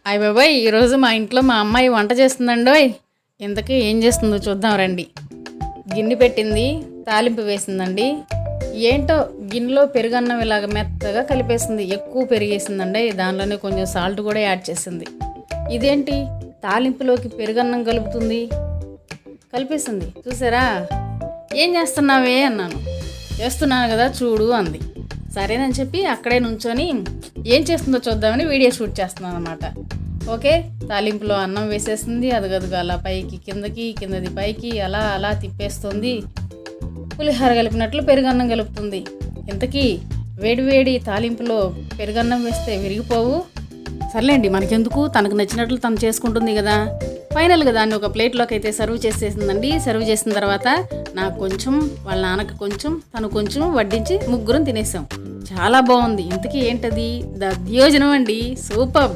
అయ్య బాబాయ్, ఈరోజు మా ఇంట్లో మా అమ్మాయి వంట చేస్తుందండోయ్. ఇంతకీ ఏం చేస్తుందో చూద్దాం రండి. గిన్నె పెట్టింది, తాలింపు వేసిందండి. ఏంటో గిన్నెలో పెరుగన్నం ఇలాగ మెత్తగా కలిపేసింది, ఎక్కువ పెరిగేసిందండి. దానిలోనే కొంచెం సాల్ట్ కూడా యాడ్ చేసింది. ఇదేంటి తాలింపులోకి పెరుగన్నం కలుపుతుంది, కలిపేసింది. చూసారా? ఏం చేస్తున్నావే అన్నాను. చేస్తున్నాను కదా చూడు అంది. సరేనని చెప్పి అక్కడే నుంచొని ఏం చేస్తుందో చూద్దామని వీడియో షూట్ చేస్తున్నాను అనమాట. ఓకే, తాలింపులో అన్నం వేసేసింది. అదిగదుగా అలా పైకి కిందకి, కిందది పైకి అలా అలా తిప్పేస్తుంది. పులిహోర కలిపినట్లు పెరుగన్నం కలుపుతుంది. ఇంతకీ వేడివేడి తాలింపులో పెరుగన్నం వేస్తే విరిగిపోవు. సర్లేండి, మనకెందుకు, తనకు నచ్చినట్లు తను చేసుకుంటుంది కదా. ఫైనల్గా దాన్ని ఒక ప్లేట్లోకి అయితే సర్వ్ చేసేసిందండి. సర్వ్ చేసిన తర్వాత నాకు కొంచెం, వాళ్ళ నాన్నకు కొంచెం, తను కొంచెం వడ్డించి ముగ్గురం తినేసాం. చాలా బాగుంది. ఇంతకీ ఏంటది? దధ్యోజనం అండి. సూపర్.